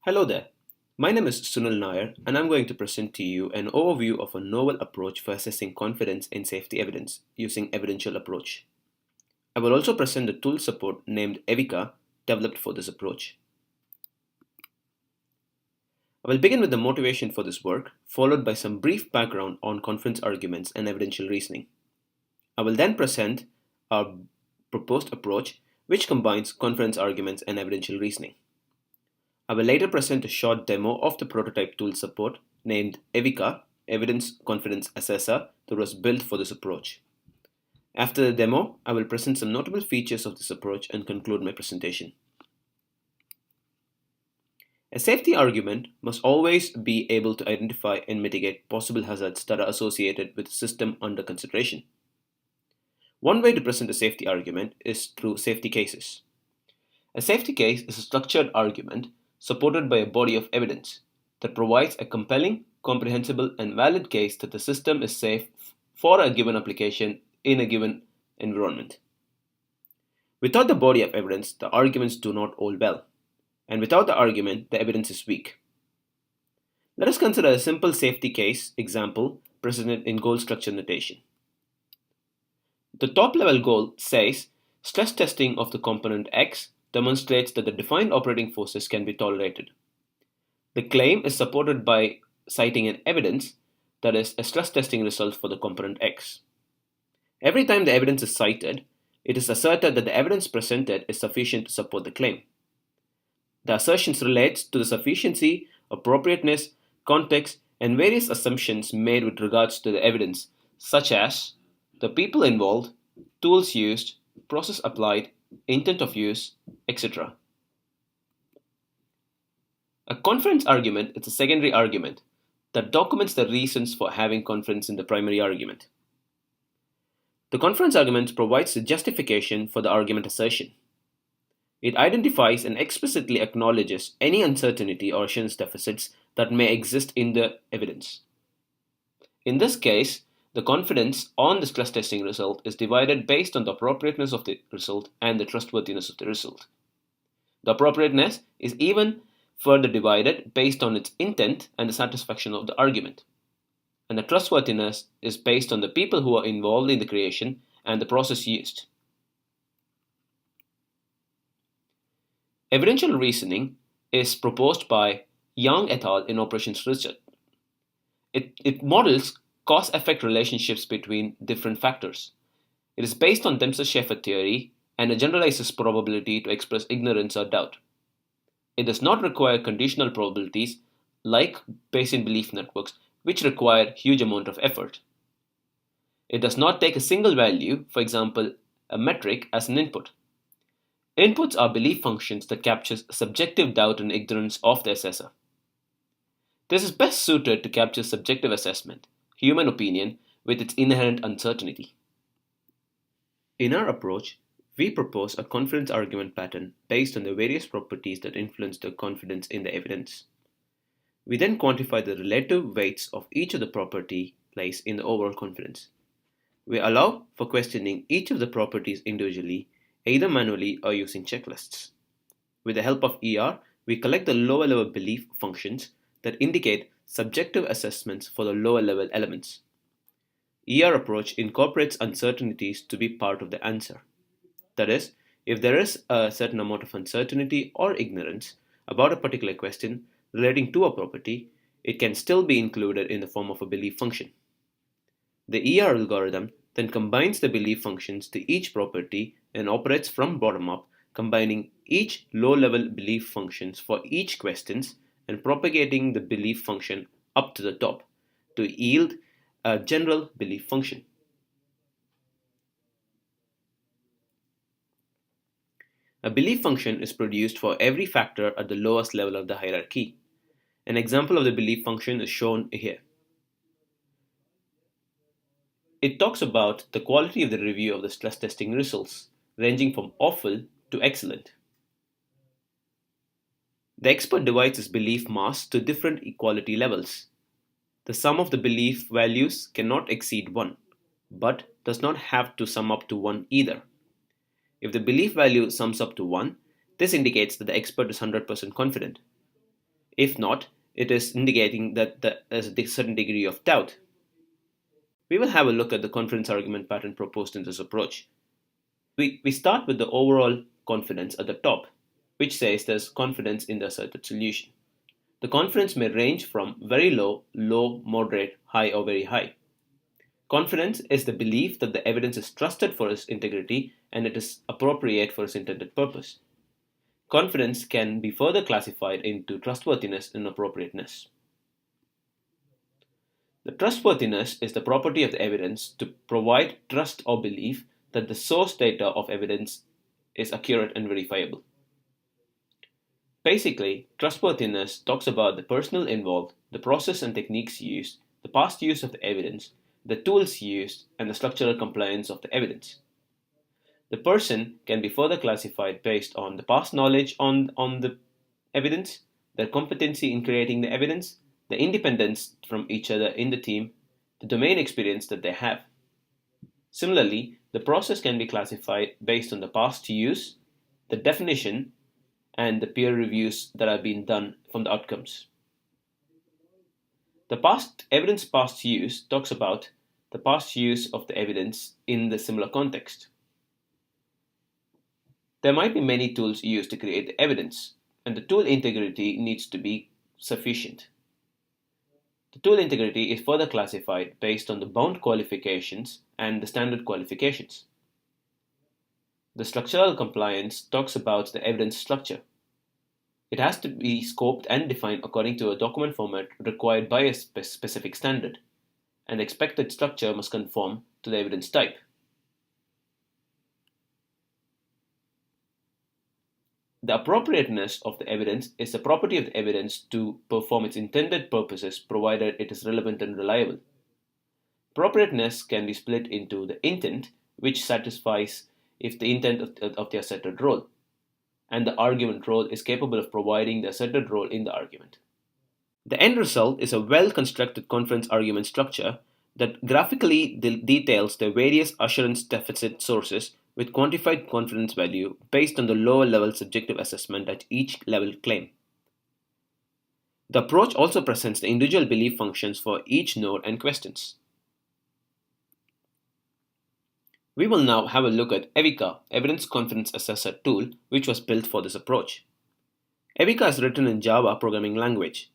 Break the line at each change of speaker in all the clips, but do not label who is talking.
Hello there. My name is Sunil Nair, and I'm going to present to you an overview of a novel approach for assessing confidence in safety evidence using evidential approach. I will also present the tool support named EviCA developed for this approach. I will begin with the motivation for this work, followed by some brief background on confidence arguments and evidential reasoning. I will then present our proposed approach, which combines confidence arguments and evidential reasoning. I will later present a short demo of the prototype tool support named EviCA, Evidence Confidence Assessor, that was built for this approach. After the demo, I will present some notable features of this approach and conclude my presentation. A safety argument must always be able to identify and mitigate possible hazards that are associated with the system under consideration. One way to present a safety argument is through safety cases. A safety case is a structured argument supported by a body of evidence that provides a compelling, comprehensible, and valid case that the system is safe for a given application in a given environment. Without the body of evidence, the arguments do not hold well, and without the argument, the evidence is weak. Let us consider a simple safety case example presented in goal structure notation. The top level goal says stress testing of the component X demonstrates that the defined operating forces can be tolerated. The claim is supported by citing an evidence, that is, a stress testing result for the component X. Every time the evidence is cited, it is asserted that the evidence presented is sufficient to support the claim. The assertions relates to the sufficiency, appropriateness, context, and various assumptions made with regards to the evidence, such as the people involved, tools used, process applied, intent of use, etc. A confidence argument is a secondary argument that documents the reasons for having confidence in the primary argument. The confidence argument provides the justification for the argument assertion. It identifies and explicitly acknowledges any uncertainty or assurance deficits that may exist in the evidence. In this case, the confidence on the stress testing result is divided based on the appropriateness of the result and the trustworthiness of the result. The appropriateness is even further divided based on its intent and the satisfaction of the argument. And the trustworthiness is based on the people who are involved in the creation and the process used. Evidential reasoning is proposed by Young et al. In Operations Research. It models cause-effect relationships between different factors. It is based on Dempsey-Schaeffer theory and it generalizes probability to express ignorance or doubt. It does not require conditional probabilities like Bayesian belief networks, which require huge amount of effort. It does not take a single value, for example, a metric, as an input. Inputs are belief functions that captures subjective doubt and ignorance of the assessor. This is best suited to capture subjective assessment, human opinion, with its inherent uncertainty. In our approach, we propose a confidence argument pattern based on the various properties that influence the confidence in the evidence. We then quantify the relative weights of each of the property place in the overall confidence. We allow for questioning each of the properties individually, either manually or using checklists. With the help of ER, we collect the lower level belief functions that indicate subjective assessments for the lower level elements. ER approach incorporates uncertainties to be part of the answer. That is, if there is a certain amount of uncertainty or ignorance about a particular question relating to a property, it can still be included in the form of a belief function. The ER algorithm then combines the belief functions to each property and operates from bottom up, combining each low-level belief functions for each questions and propagating the belief function up to the top to yield a general belief function. A belief function is produced for every factor at the lowest level of the hierarchy. An example of the belief function is shown here. It talks about the quality of the review of the stress testing results, ranging from awful to excellent. The expert divides his belief mass to different equality levels. The sum of the belief values cannot exceed 1, but does not have to sum up to 1 either. If the belief value sums up to 1, this indicates that the expert is 100% confident. If not, it is indicating that there is a certain degree of doubt. We will have a look at the confidence argument pattern proposed in this approach. We start with the overall confidence at the top, which says there's confidence in the asserted solution. The confidence may range from very low, low, moderate, high, or very high. Confidence is the belief that the evidence is trusted for its integrity and it is appropriate for its intended purpose. Confidence can be further classified into trustworthiness and appropriateness. The trustworthiness is the property of the evidence to provide trust or belief that the source data of evidence is accurate and verifiable. Basically, trustworthiness talks about the personnel involved, the process and techniques used, the past use of the evidence, the tools used, and the structural compliance of the evidence. The person can be further classified based on the past knowledge on the evidence, their competency in creating the evidence, the independence from each other in the team, the domain experience that they have. Similarly, the process can be classified based on the past use, the definition, and the peer reviews that have been done from the outcomes. The evidence past use talks about the past use of the evidence in the similar context. There might be many tools used to create the evidence, and the tool integrity needs to be sufficient. The tool integrity is further classified based on the bound qualifications and the standard qualifications. The structural compliance talks about the evidence structure. It has to be scoped and defined according to a document format required by a specific standard, and the expected structure must conform to the evidence type. The appropriateness of the evidence is the property of the evidence to perform its intended purposes provided it is relevant and reliable. Appropriateness can be split into the intent, which satisfies if the intent of the asserted role, and the argument role is capable of providing the asserted role in the argument. The end result is a well-constructed confidence argument structure that graphically details the various assurance deficit sources with quantified confidence value based on the lower level subjective assessment at each level claim. The approach also presents the individual belief functions for each node and questions. We will now have a look at EviCA, Evidence Confidence Assessor tool, which was built for this approach. EviCA is written in Java programming language.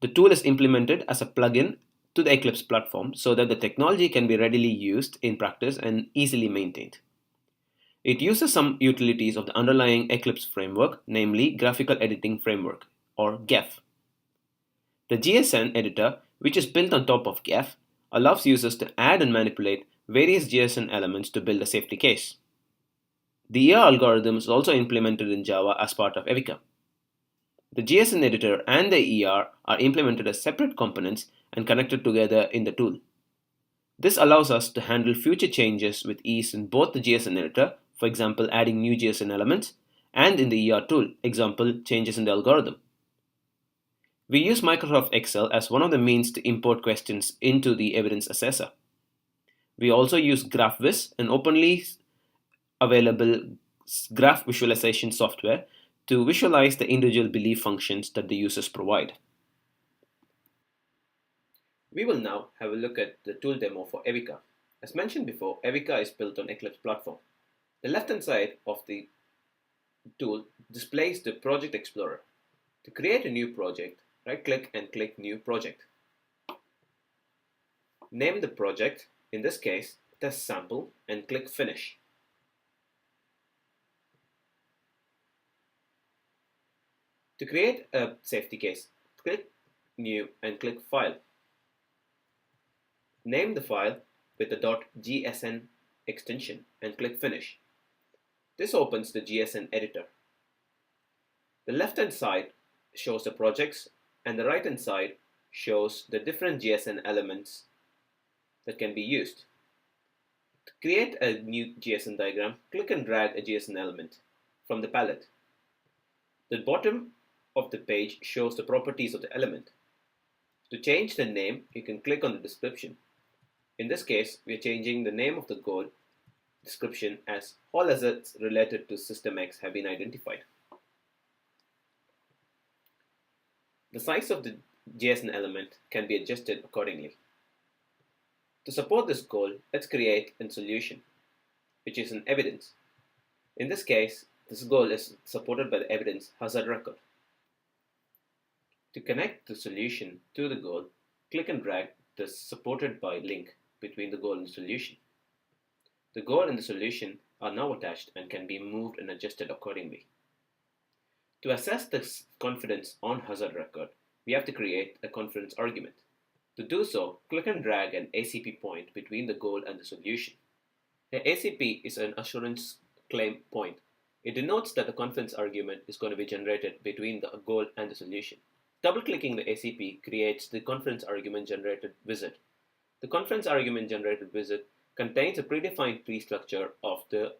The tool is implemented as a plugin to the Eclipse platform so that the technology can be readily used in practice and easily maintained. It uses some utilities of the underlying Eclipse framework, namely Graphical Editing Framework, or GEF. The GSN editor, which is built on top of GEF, allows users to add and manipulate various GSN elements to build a safety case. The ER algorithm is also implemented in Java as part of EviCA. The GSN editor and the ER are implemented as separate components and connected together in the tool. This allows us to handle future changes with ease in both the GSN editor, for example adding new GSN elements, and in the ER tool, example changes in the algorithm. We use Microsoft Excel as one of the means to import questions into the evidence assessor. We also use GraphViz, an openly available graph visualization software, to visualize the individual belief functions that the users provide. We will now have a look at the tool demo for EviCA. As mentioned before, EviCA is built on Eclipse platform. The left-hand side of the tool displays the Project Explorer. To create a new project, right-click and click New Project. Name the project, in this case, Test Sample, and click Finish. To create a safety case, click New and click File. Name the file with the .gsn extension and click Finish. This opens the GSN editor. The left-hand side shows the projects and the right-hand side shows the different GSN elements that can be used. To create a new GSN diagram, click and drag a GSN element from the palette. The bottom of the page shows the properties of the element. To change the name, you can click on the description. In this case, we are changing the name of the code description as all assets related to System X have been identified. The size of the JSON element can be adjusted accordingly. To support this goal, let's create a solution, which is an evidence. In this case, this goal is supported by the evidence hazard record. To connect the solution to the goal, click and drag the supported by link between the goal and the solution. The goal and the solution are now attached and can be moved and adjusted accordingly. To assess the confidence on hazard record, we have to create a confidence argument. To do so, click and drag an ACP point between the goal and the solution. The ACP is an assurance claim point. It denotes that the confidence argument is going to be generated between the goal and the solution. Double-clicking the ACP creates the confidence argument generated wizard. The confidence argument generated wizard contains a predefined tree structure of the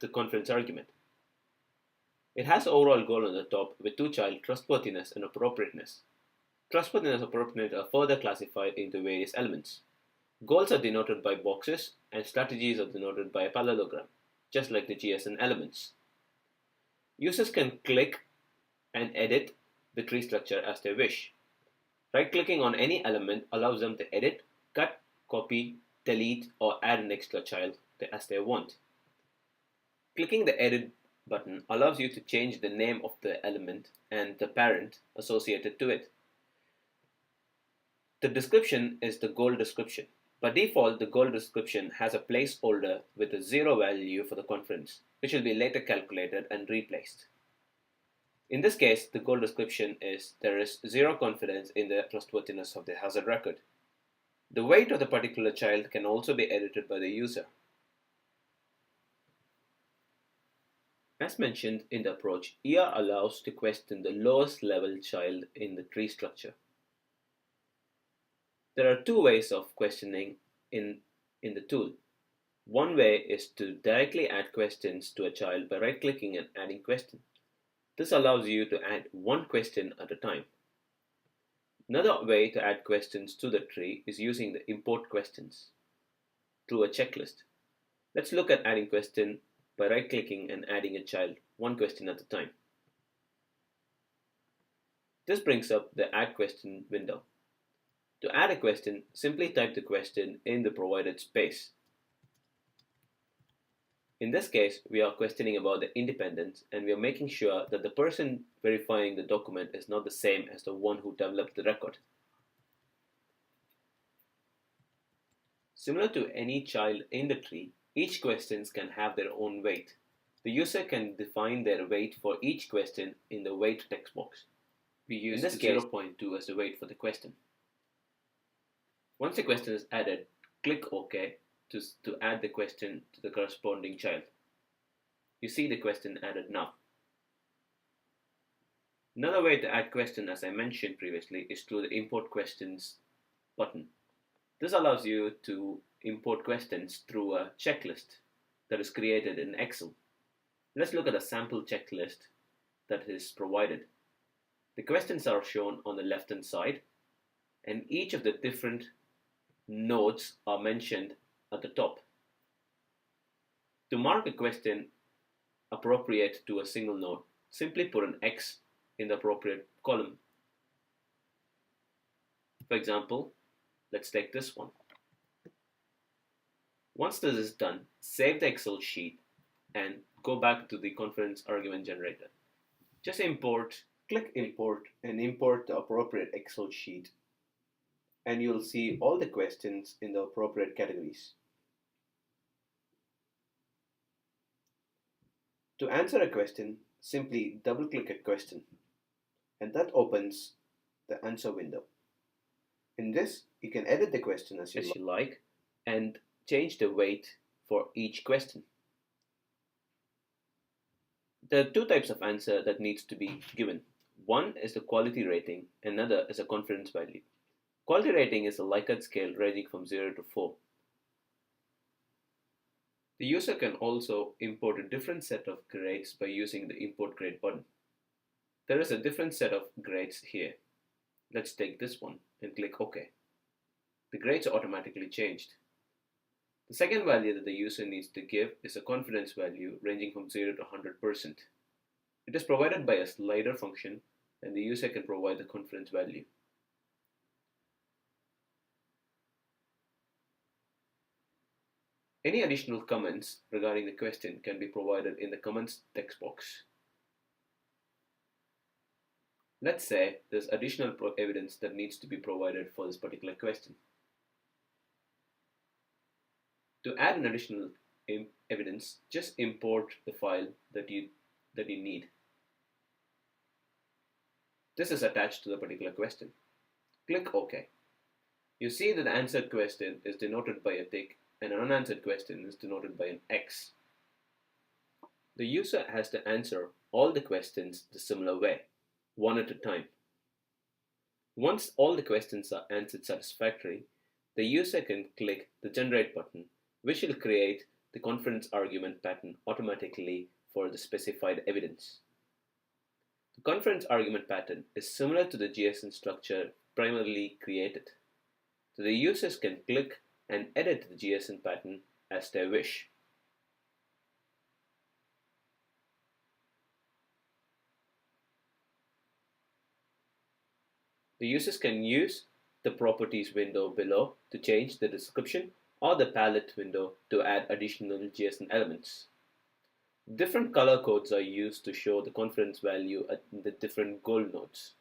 confidence argument. It has the overall goal on the top with two child trustworthiness and appropriateness. Trustworthiness and appropriateness are further classified into various elements. Goals are denoted by boxes and strategies are denoted by a parallelogram, just like the JSON elements. Users can click and edit the tree structure as they wish. Right-clicking on any element allows them to edit, cut, copy, delete, or add an extra child as they want. Clicking the Edit button allows you to change the name of the element and the parent associated to it. The description is the goal description. By default, the goal description has a placeholder with a 0 value for the confidence, which will be later calculated and replaced. In this case, the goal description is there is 0 confidence in the trustworthiness of the hazard record. The weight of the particular child can also be edited by the user. As mentioned in the approach, ER allows to question the lowest level child in the tree structure. There are two ways of questioning in the tool. One way is to directly add questions to a child by right-clicking and adding question. This allows you to add one question at a time. Another way to add questions to the tree is using the import questions through a checklist. Let's look at adding question by right-clicking and adding a child, one question at a time. This brings up the Add Question window. To add a question, simply type the question in the provided space. In this case, we are questioning about the independence and we are making sure that the person verifying the document is not the same as the one who developed the record. Similar to any child in the tree, each question can have their own weight. The user can define their weight for each question in the weight text box. We use 0.2 as the weight for the question. Once the question is added, click OK to add the question to the corresponding child. You see the question added now. Another way to add question, as I mentioned previously, is through the Import Questions button. This allows you to import questions through a checklist that is created in Excel. Let's look at a sample checklist that is provided. The questions are shown on the left-hand side, and each of the different nodes are mentioned at the top. To mark a question appropriate to a single node, simply put an X in the appropriate column. For example, let's take this one. Once this is done, save the Excel sheet and go back to the confidence argument generator. Just click import and import the appropriate Excel sheet, and you'll see all the questions in the appropriate categories. To answer a question, simply double-click a question, and that opens the answer window. In this, you can edit the question as you like and change the weight for each question. There are two types of answer that needs to be given. One is the quality rating, another is a confidence value. Quality rating is a Likert scale ranging from 0 to 4. The user can also import a different set of grades by using the Import Grade button. There is a different set of grades here. Let's take this one and click OK. The grades are automatically changed. The second value that the user needs to give is a confidence value ranging from 0 to 100%. It is provided by a slider function and the user can provide the confidence value. Any additional comments regarding the question can be provided in the comments text box. Let's say there's additional evidence that needs to be provided for this particular question. To add an additional evidence, just import the file that you need. This is attached to the particular question. Click OK. You see that the answered question is denoted by a tick and an unanswered question is denoted by an X. The user has to answer all the questions the similar way, one at a time. Once all the questions are answered satisfactorily, the user can click the Generate button, which will create the confidence argument pattern automatically for the specified evidence. The confidence argument pattern is similar to the GSN structure primarily created. So the users can click and edit the GSN pattern as they wish. The users can use the properties window below to change the description or the palette window to add additional GSN elements. Different color codes are used to show the confidence value at the different goal nodes,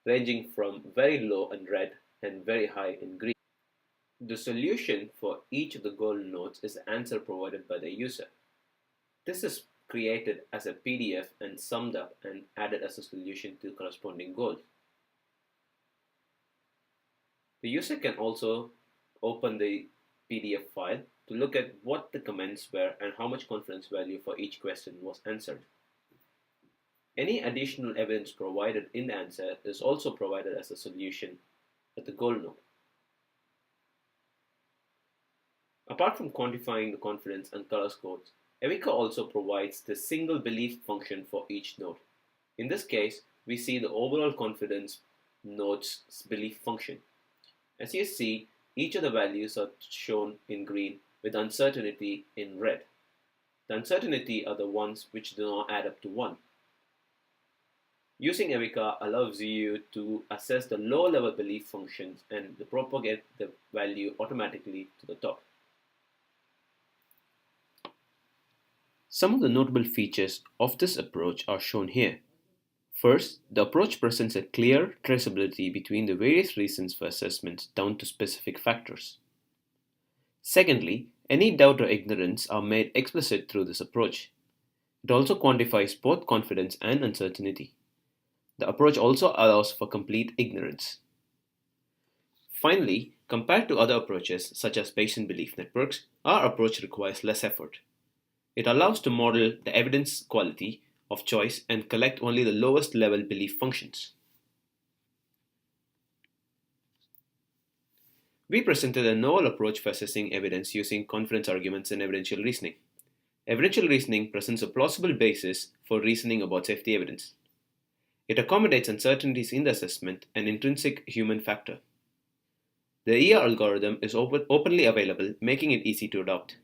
ranging from very low in red and very high in green. The solution for each of the goal nodes is the answer provided by the user. This is created as a PDF and summed up and added as a solution to the corresponding goal. The user can also open the PDF file to look at what the comments were and how much confidence value for each question was answered. Any additional evidence provided in the answer is also provided as a solution at the goal node. Apart from quantifying the confidence and color codes, EviCA also provides the single belief function for each node. In this case, we see the overall confidence node's belief function. As you see, each of the values are shown in green with uncertainty in red. The uncertainty are the ones which do not add up to 1. Using EviCA allows you to assess the low-level belief functions and to propagate the value automatically to the top. Some of the notable features of this approach are shown here. First, the approach presents a clear traceability between the various reasons for assessments down to specific factors. Secondly, any doubt or ignorance are made explicit through this approach. It also quantifies both confidence and uncertainty. The approach also allows for complete ignorance. Finally, compared to other approaches such as Bayesian belief networks, our approach requires less effort. It allows to model the evidence quality of choice and collect only the lowest level belief functions. We presented a novel approach for assessing evidence using confidence arguments in evidential reasoning. Evidential reasoning presents a plausible basis for reasoning about safety evidence. It accommodates uncertainties in the assessment and intrinsic human factor. The ER algorithm is openly available, making it easy to adopt.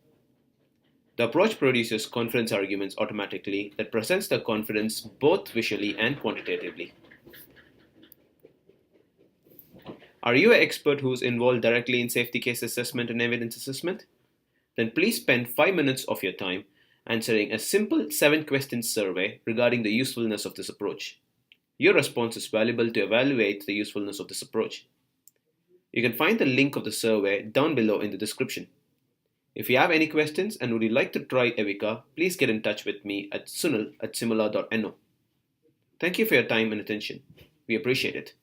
The approach produces confidence arguments automatically that presents the confidence both visually and quantitatively. Are you an expert who's involved directly in safety case assessment and evidence assessment? Then please spend 5 minutes of your time answering a simple 7-question survey regarding the usefulness of this approach. Your response is valuable to evaluate the usefulness of this approach. You can find the link of the survey down below in the description. If you have any questions and would you like to try EviCA, please get in touch with me at sunil@simula.no. Thank you for your time and attention. We appreciate it.